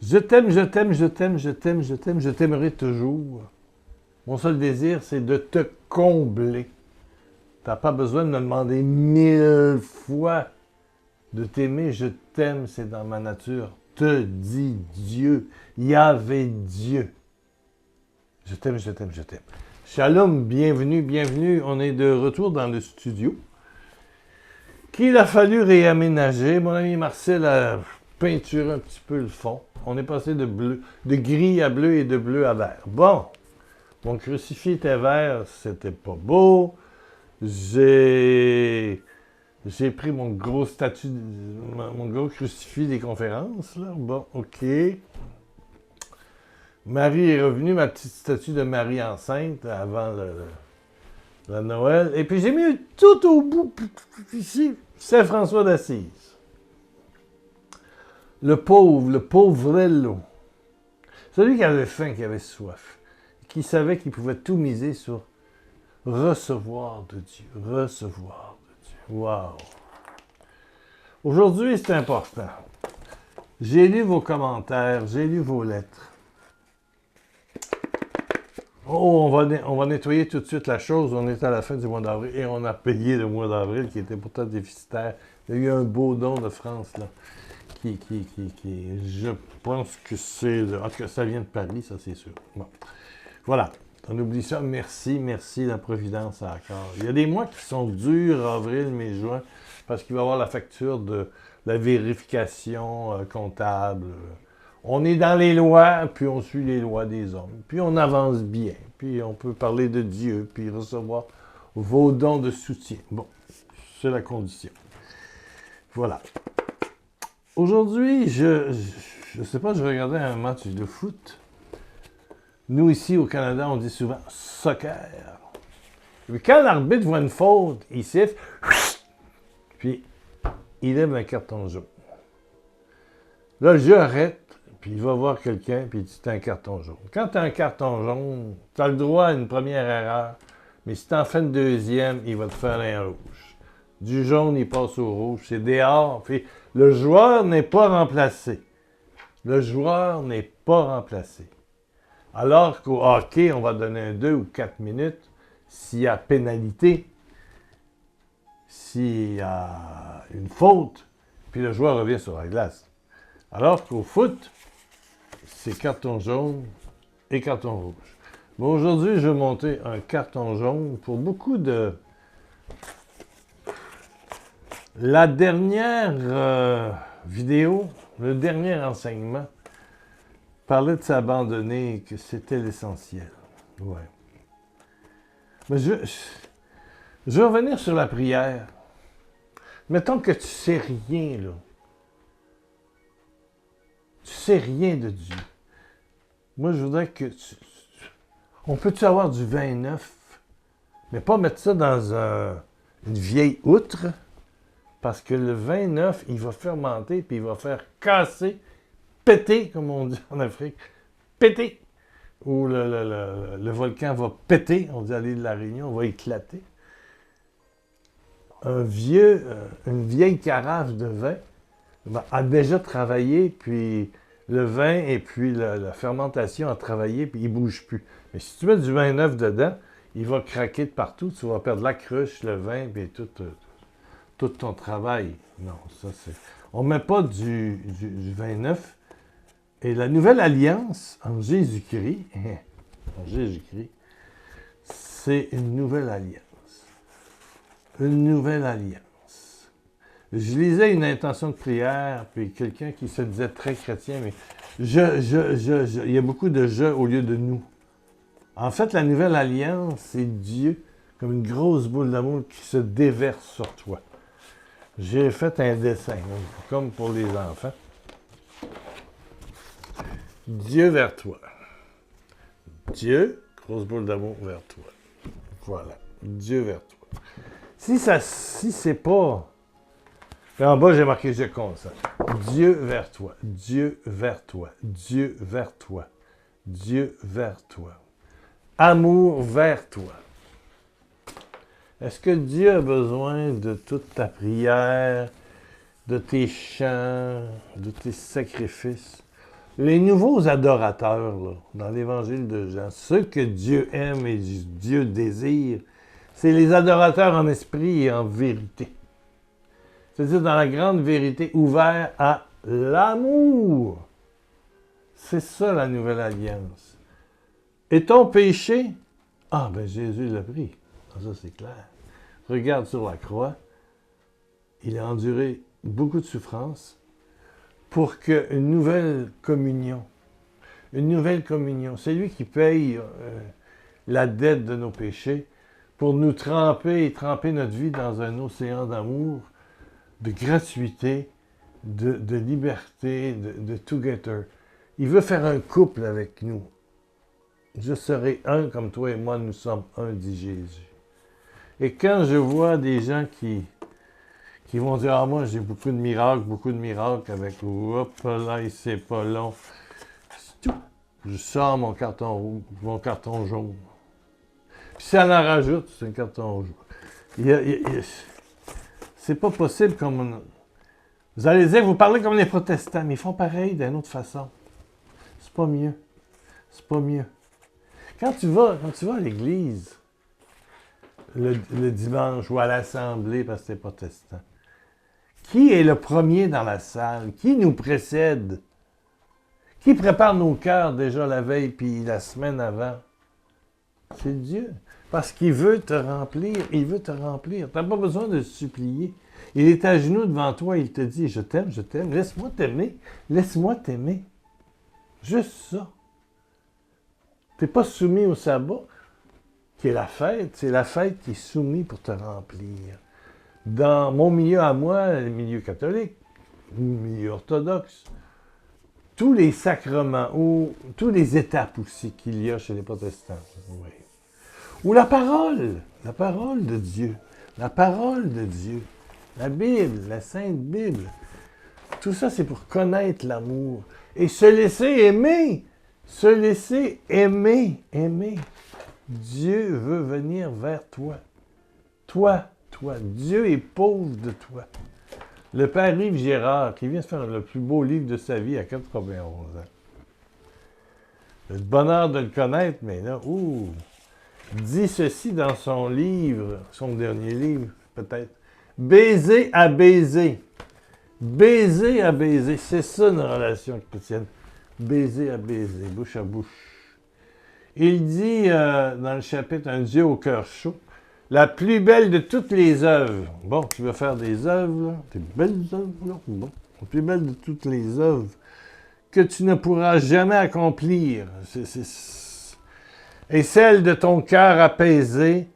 Je t'aime, je t'aime, je t'aime, je t'aime, je t'aime, je t'aimerai toujours. Mon seul désir, c'est de te combler. T'as pas besoin de me demander 1000 fois de t'aimer. Je t'aime, c'est dans ma nature. Te dit Dieu. Yahvé Dieu. Je t'aime, je t'aime, je t'aime. Shalom, bienvenue, bienvenue. On est de retour dans le studio qu'il a fallu réaménager. Mon ami Marcel a peinturé un petit peu le fond. On est passé de bleu, de gris à bleu et de bleu à vert. Bon, mon crucifix était vert, c'était pas beau. J'ai pris mon gros mon gros crucifix des conférences, là. Bon, OK. Marie est revenue, ma petite statue de Marie enceinte avant la Noël. Et puis j'ai mis tout au bout, ici, Saint François d'Assise. Le pauvrello. Celui qui avait faim, qui avait soif, qui savait qu'il pouvait tout miser sur recevoir de Dieu. Recevoir de Dieu. Wow! Aujourd'hui, c'est important. J'ai lu vos commentaires, j'ai lu vos lettres. Oh, on va nettoyer tout de suite la chose. On est à la fin du mois d'avril et on a payé le mois d'avril qui était pourtant déficitaire. Il y a eu un beau don de France, là. Je pense que c'est... En tout cas, ça vient de Paris, ça c'est sûr. Bon. Voilà. On oublie ça. Merci, merci, la Providence encore. Il y a des mois qui sont durs, avril, mai, juin, parce qu'il va y avoir la facture de la vérification comptable. On est dans les lois, puis on suit les lois des hommes, puis on avance bien, puis on peut parler de Dieu, puis recevoir vos dons de soutien. Bon, c'est la condition. Voilà. Aujourd'hui, je sais pas, je regardais un match de foot. Nous, ici, au Canada, on dit souvent « soccer ». Et puis quand l'arbitre voit une faute, il siffle, puis il lève un carton jaune. Là, le jeu arrête, puis il va voir quelqu'un, puis il dit « c'est un carton jaune ». Quand tu as un carton jaune, tu as le droit à une première erreur, mais si tu en fais une deuxième, il va te faire un rouge. Du jaune, il passe au rouge, c'est dehors, puis le joueur n'est pas remplacé. Le joueur n'est pas remplacé. Alors qu'au hockey, on va donner un 2 ou 4 minutes s'il y a pénalité, s'il y a une faute, puis le joueur revient sur la glace. Alors qu'au foot, c'est carton jaune et carton rouge. Bon, aujourd'hui, je vais monter un carton jaune pour beaucoup de... La dernière vidéo, le dernier enseignement, parlait de s'abandonner, que c'était l'essentiel. Ouais. Mais je vais revenir sur la prière. Mettons que tu sais rien, là. Tu sais rien de Dieu. Moi, je voudrais que on peut-tu avoir du vin neuf, mais pas mettre ça dans une vieille outre, parce que le vin neuf, il va fermenter, puis il va faire casser, péter, comme on dit en Afrique, péter. Ou le volcan va péter, on dit à l'île de la Réunion, va éclater. Une vieille carafe de vin a déjà travaillé, puis le vin et puis la fermentation a travaillé, puis il ne bouge plus. Mais si tu mets du vin neuf dedans, il va craquer de partout, tu vas perdre la cruche, le vin, puis tout ton travail. Non, ça c'est... On ne met pas du vin neuf. Et la nouvelle alliance en Jésus-Christ, c'est une nouvelle alliance. Une nouvelle alliance. Je lisais une intention de prière, puis quelqu'un qui se disait très chrétien, mais il y a beaucoup de « je » au lieu de « nous ». En fait, la nouvelle alliance, c'est Dieu, comme une grosse boule d'amour qui se déverse sur toi. J'ai fait un dessin, comme pour les enfants. Dieu vers toi. Dieu, grosse boule d'amour vers toi. Voilà. Dieu vers toi. Si c'est pas... Et en bas, j'ai marqué « je consens ». Dieu vers toi. Dieu vers toi. Dieu vers toi. Dieu vers toi. Amour vers toi. Est-ce que Dieu a besoin de toute ta prière, de tes chants, de tes sacrifices? Les nouveaux adorateurs, là, dans l'Évangile de Jean, ceux que Dieu aime et Dieu désire, c'est les adorateurs en esprit et en vérité. C'est-à-dire dans la grande vérité, ouvert à l'amour. C'est ça la nouvelle alliance. Et ton péché? Ah, ben Jésus l'a pris. Ah, ça, c'est clair. Regarde sur la croix. Il a enduré beaucoup de souffrances pour qu'une nouvelle communion, c'est lui qui paye la dette de nos péchés pour nous tremper et tremper notre vie dans un océan d'amour, de gratuité, de liberté, de together. Il veut faire un couple avec nous. Je serai un comme toi et moi, nous sommes un, dit Jésus. Et quand je vois des gens qui vont dire « Ah, moi, j'ai beaucoup de miracles avec « Hop là, c'est pas long. » Je sors mon carton rouge, mon carton jaune. Puis ça en rajoute, c'est un carton jaune. C'est pas possible comme... Vous allez dire, vous parlez comme les protestants, mais ils font pareil d'une autre façon. C'est pas mieux. C'est pas mieux. Quand tu vas à l'église, le dimanche, ou à l'assemblée, parce que t'es protestant, qui est le premier dans la salle? Qui nous précède? Qui prépare nos cœurs déjà la veille puis la semaine avant? C'est Dieu. Parce qu'il veut te remplir. Il veut te remplir. Tu n'as pas besoin de supplier. Il est à genoux devant toi. Il te dit, je t'aime. Laisse-moi t'aimer. Laisse-moi t'aimer. Juste ça. Tu n'es pas soumis au sabbat, qui est la fête. C'est la fête qui est soumise pour te remplir. Dans mon milieu à moi, le milieu catholique, le milieu orthodoxe, tous les sacrements, ou toutes les étapes aussi qu'il y a chez les protestants. Oui. Ou la parole de Dieu, la parole de Dieu, la Bible, la Sainte Bible. Tout ça, c'est pour connaître l'amour et se laisser aimer. Dieu veut venir vers toi. Toi. Dieu est pauvre de toi. Le père Yves Gérard, qui vient de faire le plus beau livre de sa vie à 91 ans. Le bonheur de le connaître, mais là, dit ceci dans son livre, son dernier livre, peut-être. Baiser à baiser. Baiser à baiser. C'est ça une relation chrétienne. Baiser à baiser, bouche à bouche. Il dit dans le chapitre Un Dieu au cœur chaud, la plus belle de toutes les œuvres. Bon, tu veux faire des œuvres, là? Tes belles œuvres, là? Bon. La plus belle de toutes les œuvres que tu ne pourras jamais accomplir. Et celle de ton cœur apaisé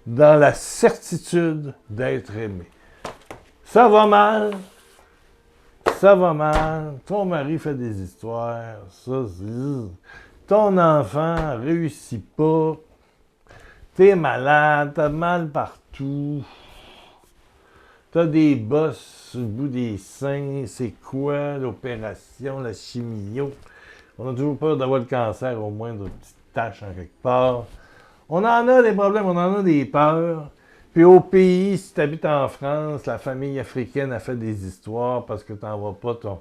dans la certitude d'être aimé. Ça va mal. Ton mari fait des histoires. Ton enfant réussit pas. T'es malade, t'as mal partout. T'as des bosses sur le bout des seins. C'est quoi l'opération, la chimio? On a toujours peur d'avoir le cancer, au moins de petites taches en quelque part. On en a des problèmes, on en a des peurs. Puis au pays, si tu habites en France, la famille africaine a fait des histoires parce que tu n'envoies pas ton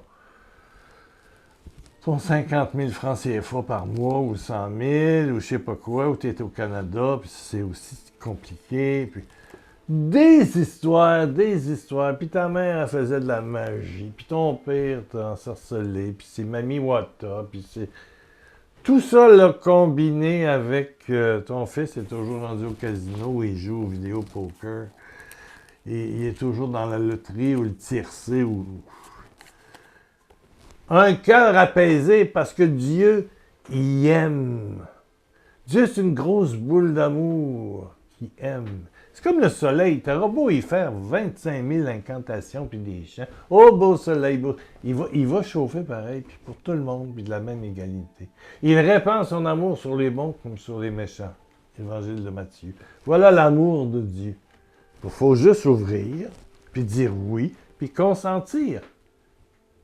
50 000 francs CFA par mois, ou 100 000, ou je sais pas quoi, ou tu es au Canada, puis c'est aussi compliqué. Puis des histoires, puis ta mère, elle faisait de la magie, puis ton père t'a ensorcelé, puis c'est Mamie Wata, puis c'est... Tout ça, là, combiné avec ton fils est toujours rendu au casino, il joue au vidéo poker, et il est toujours dans la loterie ou le tiercé, ou... Un cœur apaisé parce que Dieu, il aime. Dieu, c'est une grosse boule d'amour qui aime. C'est comme le soleil. T'auras beau y faire 25 000 incantations puis des chants. Oh, beau soleil, beau. Il va chauffer pareil, puis pour tout le monde, puis de la même égalité. Il répand son amour sur les bons comme sur les méchants. Évangile de Matthieu. Voilà l'amour de Dieu. Il faut juste ouvrir, puis dire oui, puis consentir.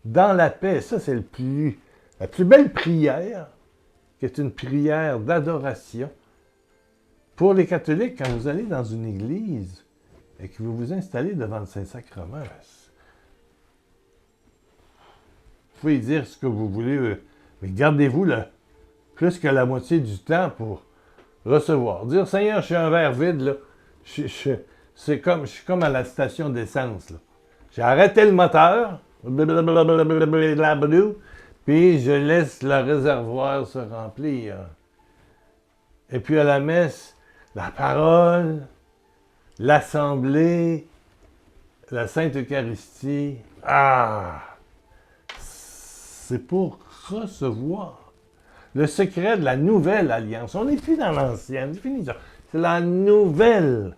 Dans la paix, ça c'est la plus belle prière, qui est une prière d'adoration. Pour les catholiques, quand vous allez dans une église et que vous vous installez devant le Saint-Sacrement, pouvez dire ce que vous voulez, mais gardez-vous plus que la moitié du temps pour recevoir. Dire, Seigneur, je suis un verre vide, là. Je suis comme à la station d'essence, là. J'ai arrêté le moteur, puis je laisse le réservoir se remplir. Et puis à la messe, la parole, l'assemblée, la Sainte Eucharistie. Ah! C'est pour recevoir. Le secret de la nouvelle alliance. On n'est plus dans l'ancienne, c'est fini ça. C'est la nouvelle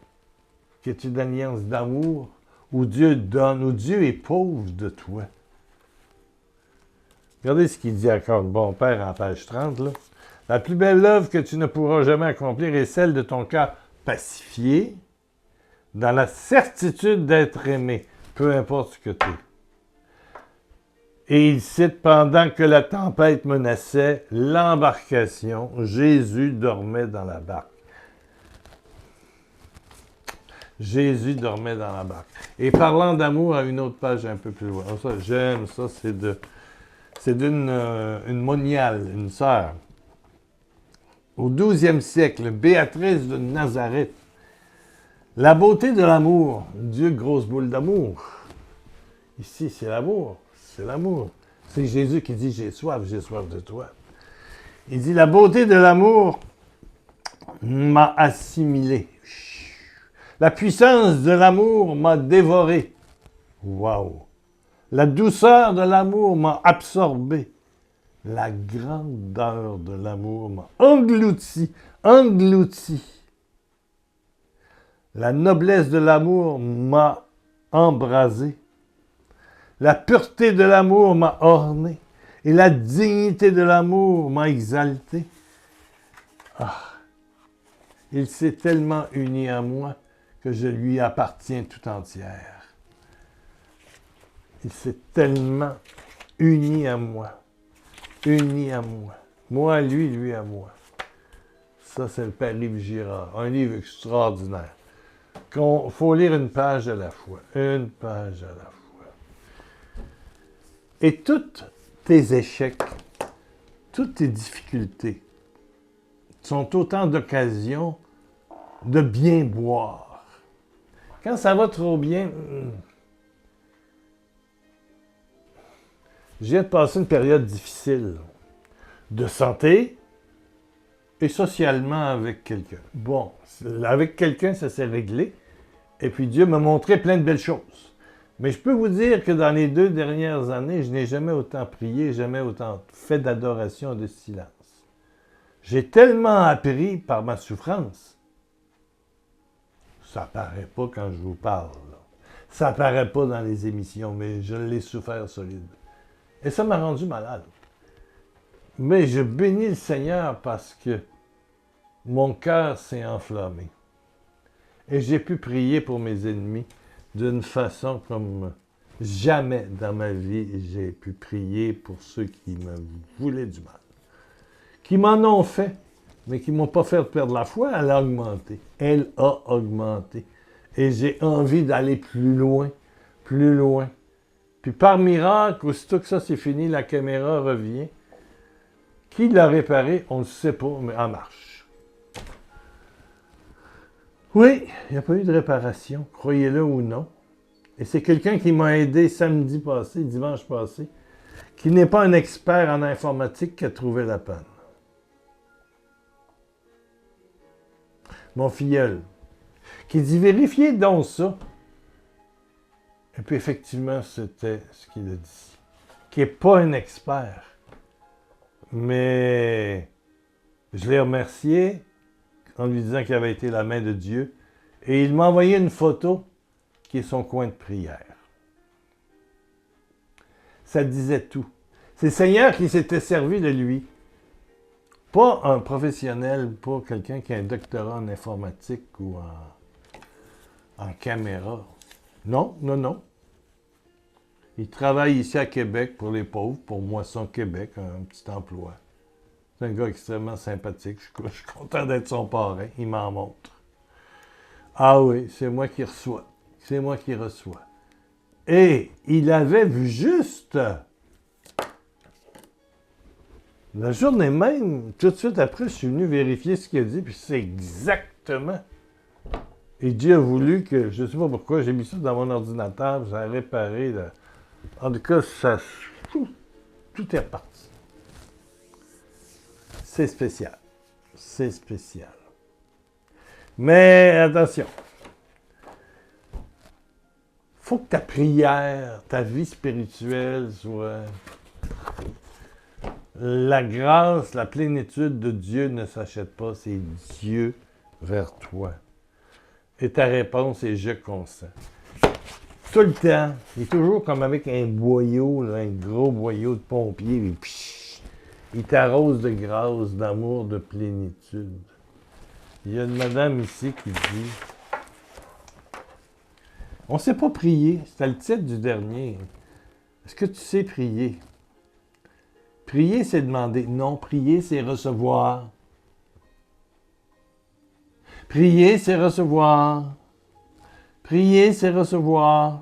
qui est une alliance d'amour où Dieu donne, où Dieu est pauvre de toi. Regardez ce qu'il dit encore le bon Père en page 30, là. La plus belle œuvre que tu ne pourras jamais accomplir est celle de ton cœur pacifié, dans la certitude d'être aimé, peu importe ce que tu es. Et il cite, pendant que la tempête menaçait l'embarcation, Jésus dormait dans la barque. Jésus dormait dans la barque. Et parlant d'amour, à une autre page un peu plus loin. Ça, j'aime ça, c'est d'une moniale, une sœur. Au 12e siècle, Béatrice de Nazareth. La beauté de l'amour. Dieu, grosse boule d'amour. Ici, c'est l'amour. C'est l'amour. C'est Jésus qui dit, j'ai soif de toi. Il dit, la beauté de l'amour m'a assimilé. La puissance de l'amour m'a dévoré. Waouh! La douceur de l'amour m'a absorbé. La grandeur de l'amour m'a englouti. La noblesse de l'amour m'a embrasé. La pureté de l'amour m'a orné. Et la dignité de l'amour m'a exalté. Ah! Il s'est tellement uni à moi que je lui appartiens tout entière. Il s'est tellement uni à moi. Uni à moi. Moi à lui, lui à moi. Ça, c'est le Père Yves Girard. Un livre extraordinaire. Il faut lire une page à la fois. Une page à la fois. Et tous tes échecs, toutes tes difficultés sont autant d'occasions de bien boire. Quand ça va trop bien, je viens de passer une période difficile de santé et socialement avec quelqu'un. Bon, avec quelqu'un, ça s'est réglé. Et puis Dieu m'a montré plein de belles choses. Mais je peux vous dire que dans les 2 dernières années, je n'ai jamais autant prié, jamais autant fait d'adoration, de silence. J'ai tellement appris par ma souffrance. Ça paraît pas quand je vous parle. Là. Ça paraît pas dans les émissions, mais je l'ai souffert solide. Et ça m'a rendu malade. Mais je bénis le Seigneur parce que mon cœur s'est enflammé. Et j'ai pu prier pour mes ennemis d'une façon comme jamais dans ma vie j'ai pu prier pour ceux qui me voulaient du mal. Qui m'en ont fait, mais qui ne m'ont pas fait perdre la foi, elle a augmenté. Elle a augmenté. Et j'ai envie d'aller plus loin, plus loin. Puis par miracle, aussitôt que ça c'est fini, la caméra revient. Qui l'a réparé, on ne sait pas, mais en marche. Oui, il n'y a pas eu de réparation, croyez-le ou non. Et c'est quelqu'un qui m'a aidé samedi passé, dimanche passé, qui n'est pas un expert en informatique qui a trouvé la panne. Mon filleul, qui dit « Vérifiez donc ça ». Et puis effectivement, c'était ce qu'il a dit. Qui n'est pas un expert. Mais je l'ai remercié en lui disant qu'il avait été la main de Dieu. Et il m'a envoyé une photo qui est son coin de prière. Ça disait tout. C'est le Seigneur qui s'était servi de lui. Pas un professionnel, pas quelqu'un qui a un doctorat en informatique ou en caméra. Non, non, non. Il travaille ici à Québec pour les pauvres, pour Moisson Québec, un petit emploi. C'est un gars extrêmement sympathique. Je suis content d'être son parrain. Il m'en montre. Ah oui, c'est moi qui reçois. C'est moi qui reçois. Et il avait vu juste La journée même, tout de suite après, je suis venu vérifier ce qu'il a dit, puis c'est exactement. Et Dieu a voulu que, je ne sais pas pourquoi, j'ai mis ça dans mon ordinateur, ça a réparé. Là. En tout cas, tout est reparti. C'est spécial. C'est spécial. Mais attention. Faut que ta prière, ta vie spirituelle soit... La grâce, la plénitude de Dieu ne s'achète pas, c'est Dieu vers toi. Et ta réponse est « je consens ». Tout le temps, il est toujours comme avec un boyau, là, un gros boyau de pompier, et puis, il t'arrose de grâce, d'amour, de plénitude. Il y a une madame ici qui dit « On ne sait pas prier », c'était le titre du dernier. Est-ce que tu sais prier? Prier, c'est demander. Non, prier, c'est recevoir. Prier, c'est recevoir. Prier, c'est recevoir.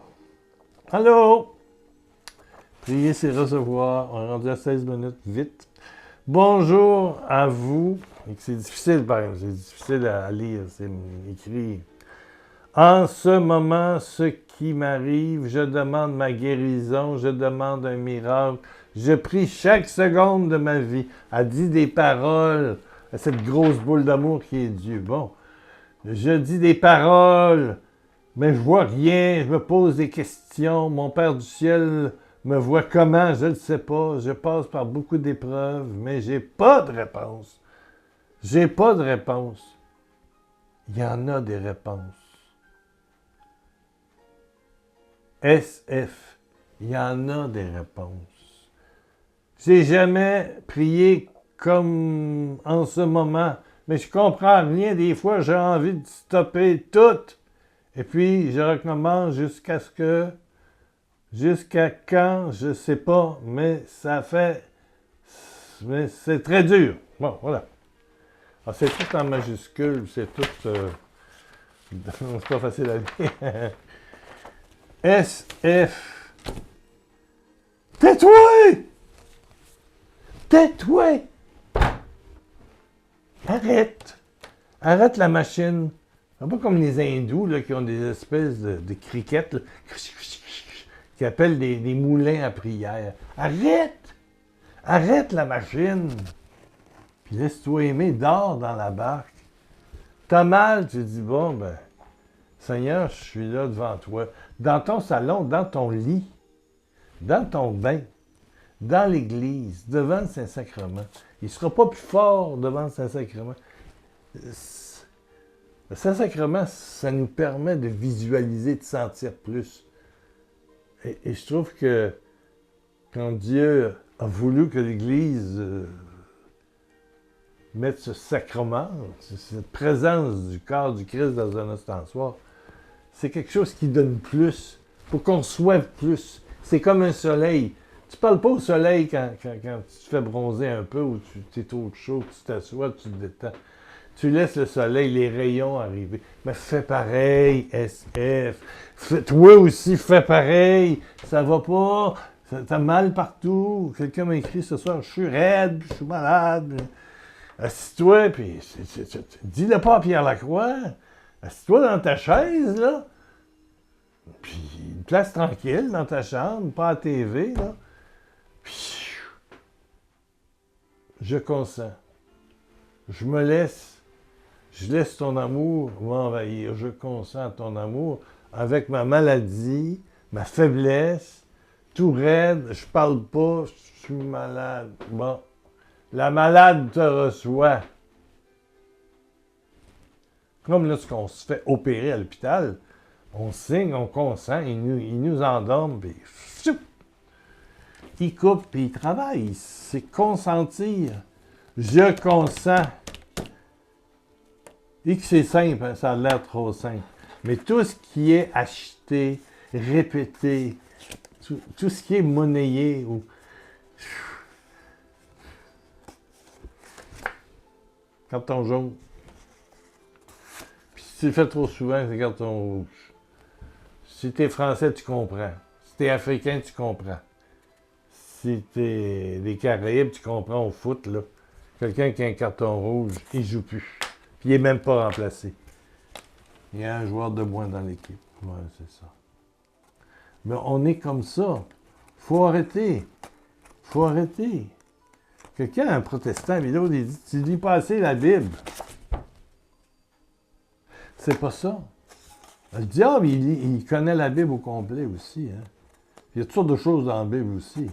Allô? Prier, c'est recevoir. On est rendu à 16 minutes, vite. Bonjour à vous. C'est difficile, par exemple. C'est difficile à lire. C'est écrit. En ce moment, ce qui m'arrive, je demande ma guérison, je demande un miracle. Je prie chaque seconde de ma vie. Elle dit des paroles à cette grosse boule d'amour qui est Dieu. Bon, je dis des paroles, mais je vois rien, je me pose des questions. Mon Père du ciel me voit comment, je ne le sais pas. Je passe par beaucoup d'épreuves, mais j'ai pas de réponse. J'ai pas de réponse. Il y en a des réponses. SF, il y en a des réponses. J'ai jamais prié comme en ce moment, mais je comprends rien. Des fois, j'ai envie de stopper tout. Et puis, je recommence jusqu'à quand, je sais pas, mais mais c'est très dur. Bon, voilà. Alors, c'est tout en majuscule, c'est tout, c'est pas facile à lire. SF. Tais-toi! Tais-toi! Arrête! Arrête la machine. C'est pas comme les hindous là, qui ont des espèces de criquettes là, qui appellent des moulins à prière. Arrête! Arrête la machine! Puis laisse-toi aimer, dors dans la barque. T'as mal, tu dis, bon, ben, Seigneur, je suis là devant toi. Dans ton salon, dans ton lit, dans ton bain, dans l'église, devant le Saint-Sacrement. Il ne sera pas plus fort devant le Saint-Sacrement. Le Saint-Sacrement, ça nous permet de visualiser, de sentir plus. Et je trouve que quand Dieu a voulu que l'Église mette ce sacrement, cette présence du corps du Christ dans un ostensoir, c'est quelque chose qui donne plus, pour qu'on reçoive plus. C'est comme un soleil. Tu ne parles pas au soleil quand tu te fais bronzer un peu ou tu es trop chaud, tu t'assois, tu te détends. Tu laisses le soleil, les rayons arriver. Mais fais pareil, SF. Toi aussi, fais pareil. Ça va pas. T'as mal partout. Quelqu'un m'a écrit ce soir, je suis raide, je suis malade. Assis-toi, puis dis-le pas à Pierre Lacroix. Assis-toi dans ta chaise, là. Puis une place tranquille dans ta chambre, pas à TV, là. Puis je consens. Je me laisse. Je laisse ton amour m'envahir. Je consens à ton amour avec ma maladie, ma faiblesse, tout raide. Je parle pas, je suis malade. Bon, la malade te reçoit. Comme lorsqu'on se fait opérer à l'hôpital, on signe, on consent, il nous endorme, puis il coupe, puis il travaille. C'est consentir. Je consens. Et que c'est simple, hein, ça a l'air trop simple. Mais tout ce qui est acheté, répété, tout ce qui est monnayé, ou... carton jaune. Puis si tu le fais trop souvent, c'est carton rouge. Si tu es français, tu comprends. Si tu es africain, tu comprends. si t'es des Caraïbes, tu comprends au foot, là. Quelqu'un qui a un carton rouge, il joue plus. Puis il n'est même pas remplacé. Il y a un joueur de moins dans l'équipe. Ouais, c'est ça. Mais on est comme ça. Faut arrêter. Faut arrêter. Quelqu'un, un protestant, il dit, tu lis pas assez la Bible. C'est pas ça. Le diable, il connaît la Bible au complet aussi. Hein? Il y a toutes sortes de choses dans la Bible aussi.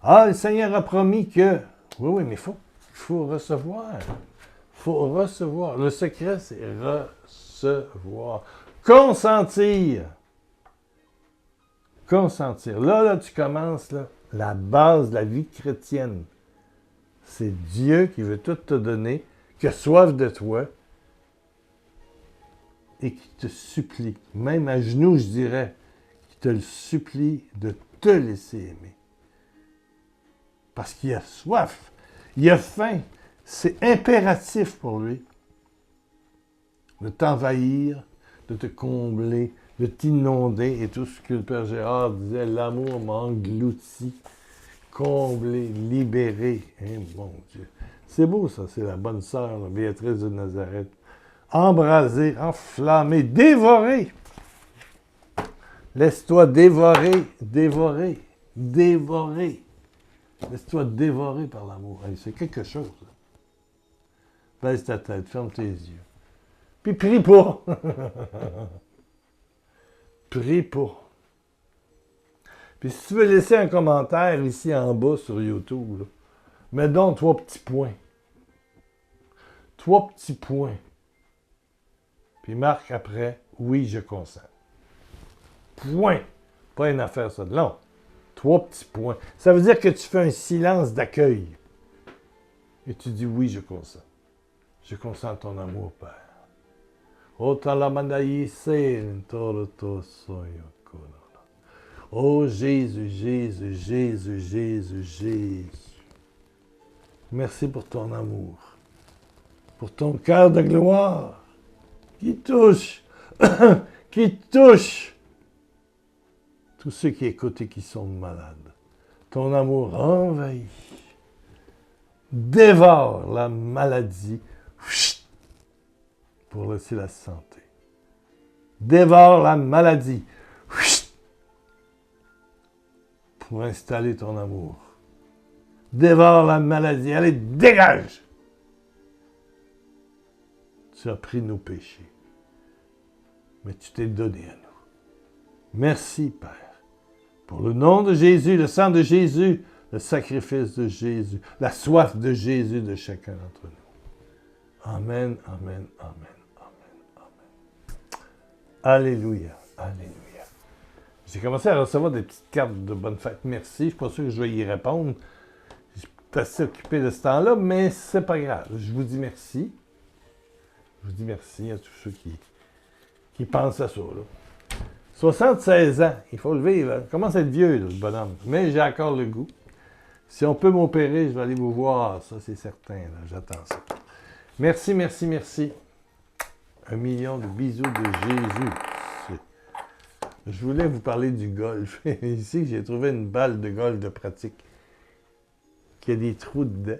Ah, le Seigneur a promis que... Oui, mais il faut recevoir. Il faut recevoir. Le secret, c'est recevoir. Consentir. Consentir. Là, tu commences, là, la base de la vie chrétienne. C'est Dieu qui veut tout te donner, qui a soif de toi et qui te supplie, même à genoux, je dirais, qui te le supplie de te laisser aimer. Parce qu'il a soif, il a faim. C'est impératif pour lui de t'envahir, de te combler, de t'inonder. Et tout ce que le Père Gérard disait, l'amour m'a englouti, comblé, libéré. Eh, mon Dieu. C'est beau ça, c'est la bonne sœur, la Béatrice de Nazareth. Embrasé, enflammé, dévoré. Laisse-toi dévorer, dévorer, dévorer. Laisse-toi dévorer par l'amour. Hey, c'est quelque chose. Baisse ta tête, ferme tes yeux. Puis prie pas. Prie pas. Puis si tu veux laisser un commentaire ici en bas sur YouTube, là, mets donc 3 petits points. 3 petits points. Puis marque après, oui, je consens. Point. Pas une affaire, ça de long. 3 petits points. Ça veut dire que tu fais un silence d'accueil. Et tu dis, oui, je consens. Je consens à ton amour, Père. Oh Jésus, Jésus, Jésus, Jésus, Jésus. Merci pour ton amour. Pour ton cœur de gloire. Qui touche, qui touche tous ceux qui écoutent et qui sont malades. Ton amour envahit, dévore la maladie pour laisser la santé. Dévore la maladie pour installer ton amour. Dévore la maladie. Allez, dégage! Tu as pris nos péchés, mais tu t'es donné à nous. Merci, Père, pour le nom de Jésus, le sang de Jésus, le sacrifice de Jésus, la soif de Jésus de chacun d'entre nous. Amen, amen, amen, amen, amen. Alléluia, alléluia. J'ai commencé à recevoir des petites cartes de bonne fête. Merci, je ne suis pas sûr que je vais y répondre. Je suis assez occupé de ce temps-là, mais c'est pas grave. Je vous dis merci. Je vous dis merci à tous ceux qui pensent à ça. Là. 76 ans, il faut le vivre. Hein. Commence à être vieux, là, le bonhomme. Mais j'ai encore le goût. Si on peut m'opérer, je vais aller vous voir. Ça, c'est certain. Là. J'attends ça. Merci, merci, merci. 1 million de bisous de Jésus. Je voulais vous parler du golf. Ici, j'ai trouvé une balle de golf de pratique qui a des trous dedans.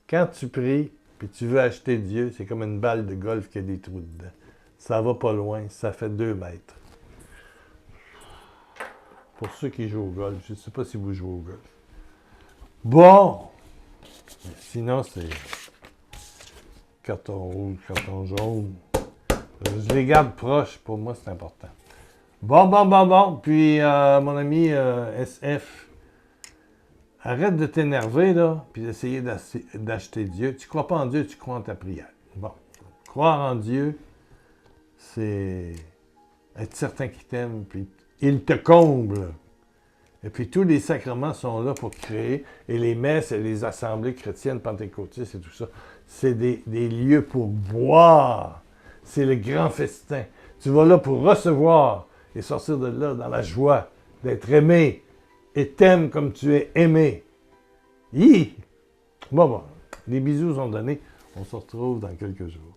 Quand tu pries et tu veux acheter Dieu, c'est comme une balle de golf qui a des trous dedans. Ça va pas loin, ça fait 2 mètres. Pour ceux qui jouent au golf, je ne sais pas si vous jouez au golf. Bon! Sinon, c'est carton rouge, carton jaune. Je les garde proches, pour moi, c'est important. Bon. Puis, mon ami SF, arrête de t'énerver, là, puis d'essayer d'acheter Dieu. Tu ne crois pas en Dieu, tu crois en ta prière. Bon. Croire en Dieu, c'est être certain qu'il t'aime, puis il te comble. Et puis tous les sacrements sont là pour créer, et les messes et les assemblées chrétiennes, pentecôtistes et tout ça, c'est des lieux pour boire. C'est le grand festin. Tu vas là pour recevoir et sortir de là dans la joie d'être aimé, et t'aimes comme tu es aimé. Hi! Bon, les bisous sont donnés. On se retrouve dans quelques jours.